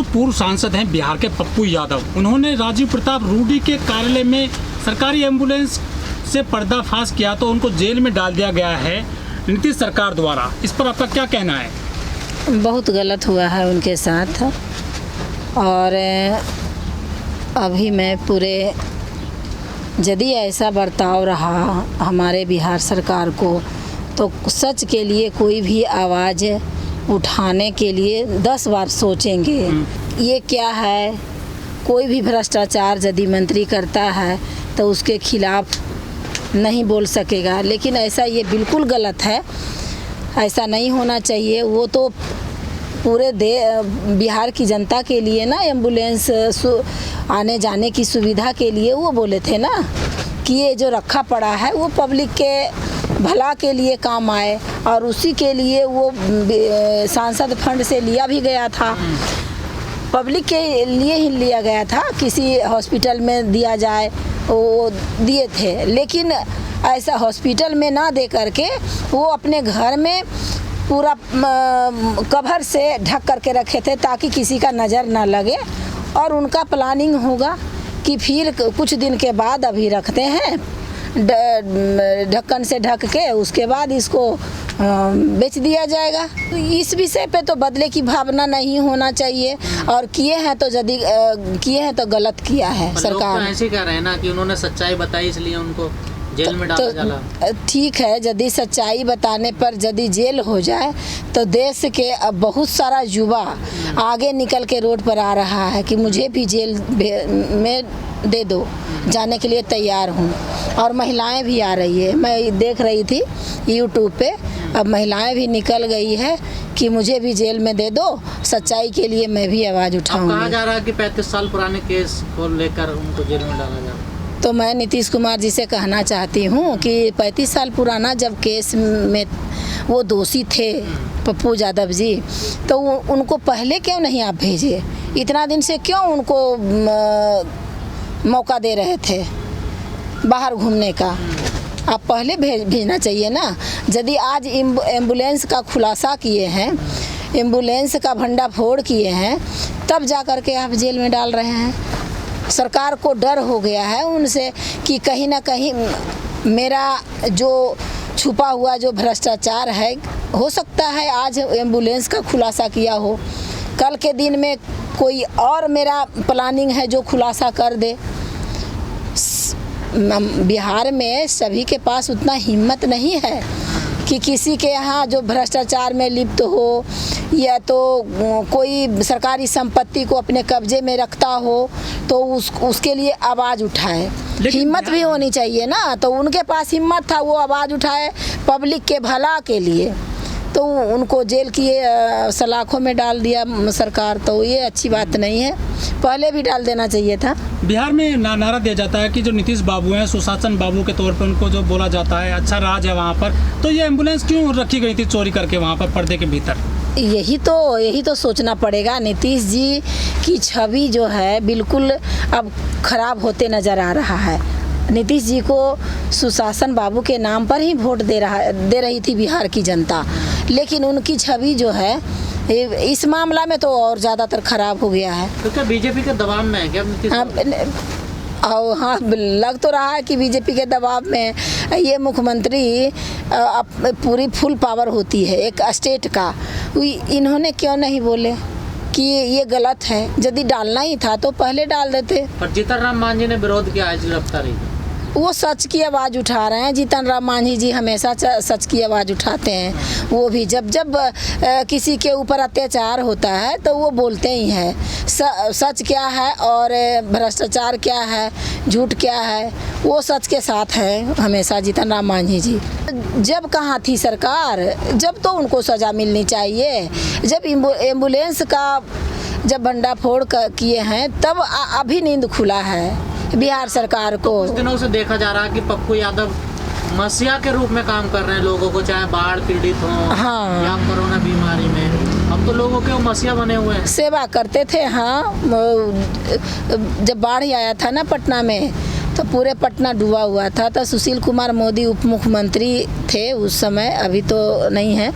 पूर्व सांसद हैं बिहार के पप्पू यादव, उन्होंने राजीव प्रताप रूडी के कार्यालय में सरकारी एम्बुलेंस से पर्दाफाश किया तो उनको जेल में डाल दिया गया है नीतीश सरकार द्वारा। इस पर आपका क्या कहना है? बहुत गलत हुआ है उनके साथ। और अभी मैं पूरे यदि ऐसा बर्ताव रहा हमारे बिहार सरकार को तो सच के लिए कोई भी आवाज़ उठाने के लिए 10 बार सोचेंगे। ये क्या है, कोई भी भ्रष्टाचार यदि मंत्री करता है तो उसके खिलाफ नहीं बोल सकेगा, लेकिन ऐसा ये बिल्कुल गलत है, ऐसा नहीं होना चाहिए। वो तो पूरे बिहार की जनता के लिए ना एम्बुलेंस आने जाने की सुविधा के लिए वो बोले थे ना कि ये जो रखा पड़ा है वो पब्लिक के भला के लिए काम आए, और उसी के लिए वो सांसद फंड से लिया भी गया था, पब्लिक के लिए ही लिया गया था, किसी हॉस्पिटल में दिया जाए वो दिए थे। लेकिन ऐसा हॉस्पिटल में ना दे करके वो अपने घर में पूरा कवर से ढक करके रखे थे ताकि किसी का नज़र ना लगे। और उनका प्लानिंग होगा कि फिर कुछ दिन के बाद अभी रखते हैं ढक्कन से ढक के, उसके बाद इसको बेच दिया जाएगा। तो इस विषय पे तो बदले की भावना नहीं होना चाहिए, और किए हैं तो यदि किए हैं तो गलत किया है सरकार। लोग तो ऐसे कह रहे हैं ना कि उन्होंने सच्चाई बताई इसलिए उनको जेल में डाला जाला। ठीक है, यदि सच्चाई बताने पर यदि जेल हो जाए तो देश के अब बहुत सारा युवा आगे निकल के रोड पर आ रहा है कि मुझे भी जेल में दे दो, जाने के लिए तैयार हूँ। और महिलाएं भी आ रही है, मैं देख रही थी यूट्यूब पे, अब महिलाएं भी निकल गई है कि मुझे भी जेल में दे दो, सच्चाई के लिए मैं भी आवाज़ उठाऊंगी। कहा जा रहा है कि 35 साल पुराने केस को लेकर उनको जेल में डाला जा रहा है। तो मैं नीतीश कुमार जी से कहना चाहती हूँ कि 35 साल पुराना जब केस में वो दोषी थे पप्पू यादव जी, तो उनको पहले क्यों नहीं आप भेजे? इतना दिन से क्यों उनको मौका दे रहे थे बाहर घूमने का? आप पहले भेजना चाहिए ना। यदि आज एम्बुलेंस का खुलासा किए हैं, एम्बुलेंस का भंडाफोड़ किए हैं, तब जा कर के आप जेल में डाल रहे हैं। सरकार को डर हो गया है उनसे कि कहीं ना कहीं मेरा जो छुपा हुआ जो भ्रष्टाचार है, हो सकता है आज एम्बुलेंस का खुलासा किया हो, कल के दिन में कोई और मेरा प्लानिंग है जो खुलासा कर दे। बिहार में सभी के पास उतना हिम्मत नहीं है कि किसी के यहाँ जो भ्रष्टाचार में लिप्त हो या तो कोई सरकारी संपत्ति को अपने कब्जे में रखता हो तो उसके लिए आवाज़ उठाए। हिम्मत भी होनी चाहिए ना, तो उनके पास हिम्मत था, वो आवाज़ उठाए पब्लिक के भला के लिए, तो उनको जेल की सलाखों में डाल दिया सरकार। तो ये अच्छी बात नहीं है, पहले भी डाल देना चाहिए था। बिहार में नारा दिया जाता है कि जो नीतीश बाबू हैं, सुशासन बाबू के तौर पर उनको जो बोला जाता है, अच्छा राज है वहाँ पर, तो ये एम्बुलेंस क्यों रखी गई थी चोरी करके वहाँ पर पर्दे के भीतर? यही तो सोचना पड़ेगा। नीतीश जी की छवि जो है बिल्कुल अब खराब होते नज़र आ रहा है। नीतीश जी को सुशासन बाबू के नाम पर ही वोट दे रही थी बिहार की जनता, लेकिन उनकी छवि जो है इस मामला में तो और ज़्यादातर खराब हो गया है। तो क्या बीजेपी के दबाव में है क्या नीतीश? हाँ, लग तो रहा है कि बीजेपी के दबाव में ये मुख्यमंत्री पूरी फुल पावर होती है एक स्टेट का। इन्होंने क्यों नहीं बोले कि ये गलत है? यदि डालना ही था तो पहले डाल देते। पर जीतन राम मांझी ने विरोध किया है गिरफ्तारी। वो सच की आवाज़ उठा रहे हैं। जीतन राम मांझी जी हमेशा सच की आवाज़ उठाते हैं। वो भी जब किसी के ऊपर अत्याचार होता है तो वो बोलते ही हैं सच क्या है और भ्रष्टाचार क्या है, झूठ क्या है, वो सच के साथ है हमेशा जीतन राम मांझी जी। जब कहाँ थी सरकार, जब तो उनको सज़ा मिलनी चाहिए। जब एम्बुलेंस का जब भंडाफोड़ किए हैं तब अभी नींद खुला है बिहार सरकार को। कुछ दिनों से देखा जा रहा है कि पप्पू यादव मसीहा के रूप में काम कर रहे हैं लोगों को, चाहे बाढ़ पीड़ित हों हाँ, या कोरोना बीमारी में। अब तो लोगों के वो मसीहा बने हुए हैं, सेवा करते थे। हाँ, जब बाढ़ आया था ना पटना में, तो पूरे पटना डूबा हुआ था। तो सुशील कुमार मोदी उप मुख्यमंत्री थे उस समय, अभी तो नहीं है।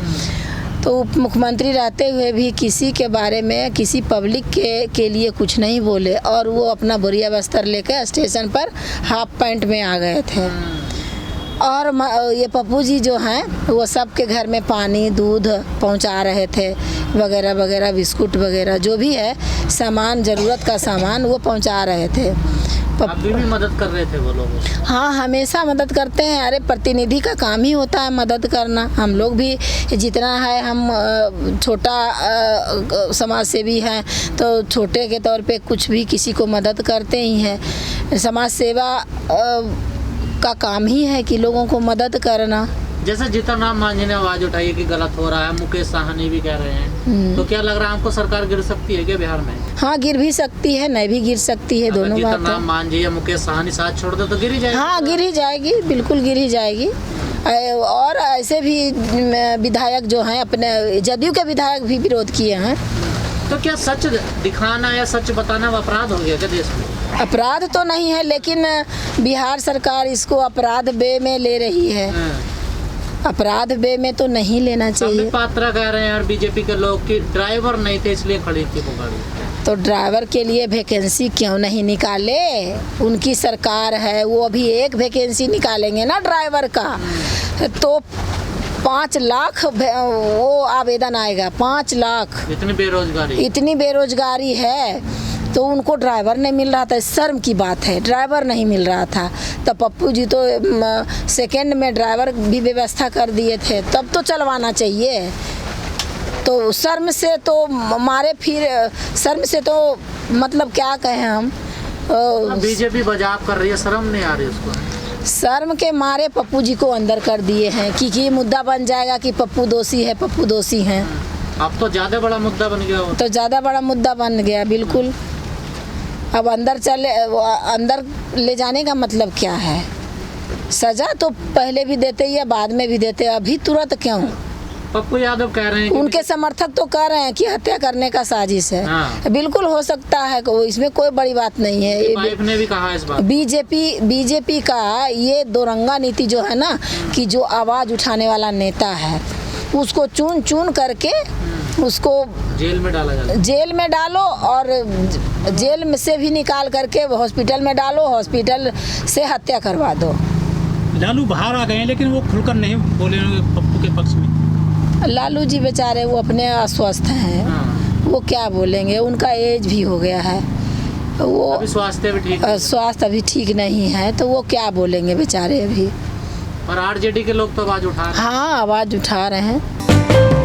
तो उप मुख्यमंत्री रहते हुए भी किसी के बारे में, किसी पब्लिक के लिए कुछ नहीं बोले, और वो अपना बोरिया बस्तर लेकर स्टेशन पर हाफ पैंट में आ गए थे। और ये पप्पू जी जो हैं वो सबके घर में पानी दूध पहुंचा रहे थे, वगैरह वगैरह, बिस्कुट वगैरह जो भी है सामान, ज़रूरत का सामान वो पहुंचा रहे थे। अभी भी मदद कर रहे थे वो लोग? हाँ, हमेशा मदद करते हैं। अरे प्रतिनिधि का काम ही होता है मदद करना। हम लोग भी जितना है, हम छोटा समाज सेवी हैं, तो छोटे के तौर पे कुछ भी किसी को मदद करते ही हैं। समाज सेवा का काम ही है कि लोगों को मदद करना। जैसे जीतन राम मांझी ने आवाज उठाई है कि गलत हो रहा है, मुकेश साहनी भी कह रहे हैं, तो क्या लग रहा है आपको सरकार गिर सकती है क्या बिहार में? हाँ, गिर भी सकती है, नहीं भी गिर सकती है, दोनों बात है। जीतन राम मांझी या मुकेश साहनी साथ छोड़ दे तो गिर ही जाएगी? हाँ, गिर ही जाएगी, बिल्कुल गिर ही जाएगी। और ऐसे भी विधायक जो हैं, अपने जदयू के विधायक भी विरोध किए हैं। तो क्या सच दिखाना या सच बताना अपराध हो गया क्या देश में? अपराध तो नहीं है, लेकिन बिहार सरकार इसको अपराध बे में ले रही है। अपराध बे में तो नहीं लेना चाहिए। पात्रा कह रहे हैं और बीजेपी के लोग कि ड्राइवर नहीं थे इसलिए खड़ी थी वो गाड़ी। तो ड्राइवर के लिए वैकेंसी क्यों नहीं निकाले? उनकी सरकार है, वो अभी एक वैकेंसी निकालेंगे ना ड्राइवर का, तो 5 लाख वो आवेदन आएगा। 5 लाख, इतनी बेरोजगारी है, तो उनको ड्राइवर नहीं मिल रहा था। शर्म की बात है, ड्राइवर नहीं मिल रहा था। तो पप्पू जी तो सेकंड में ड्राइवर भी व्यवस्था कर दिए थे, तब तो चलवाना चाहिए। तो शर्म से तो मारे, फिर शर्म से तो मतलब क्या कहें हम। बीजेपी बजाव कर रही है, शर्म नहीं आ रही उसको? शर्म के मारे पप्पू जी को अंदर कर दिए हैं कि ये मुद्दा बन जाएगा कि पप्पू दोषी है, पप्पू दोषी हैं। अब तो ज़्यादा बड़ा मुद्दा बन गया। तो ज़्यादा बड़ा मुद्दा बन गया, बिल्कुल। अब अंदर ले जाने का मतलब क्या है? सज़ा तो पहले भी देते या बाद में भी देते, अभी तुरंत क्यों? पप्पू यादव कह रहे हैं कि उनके समर्थक तो कह रहे हैं कि हत्या करने का साजिश है। हाँ। बिल्कुल हो सकता है, इसमें कोई बड़ी बात नहीं है। वाइफ ने भी कहा इस बात। बीजेपी का ये दोरंगा नीति जो है ना, कि जो आवाज़ उठाने वाला नेता है उसको चुन चुन करके उसको जेल में डाला जाए। जेल में डालो, और जेल में से भी निकाल करके हॉस्पिटल में डालो, हॉस्पिटल से हत्या करवा दो। लालू बाहर आ गए, लेकिन वो खुलकर नहीं बोले पप्पू के पक्ष में। लालू जी बेचारे वो अपने अस्वस्थ हैं। हाँ। वो क्या बोलेंगे, उनका एज भी हो गया है, वो अभी स्वास्थ्य भी ठीक, स्वास्थ्य अभी ठीक नहीं है, तो वो क्या बोलेंगे बेचारे अभी। और आरजेडी के लोग तो आवाज उठा रहे हैं। हाँ, आवाज़ उठा रहे हैं।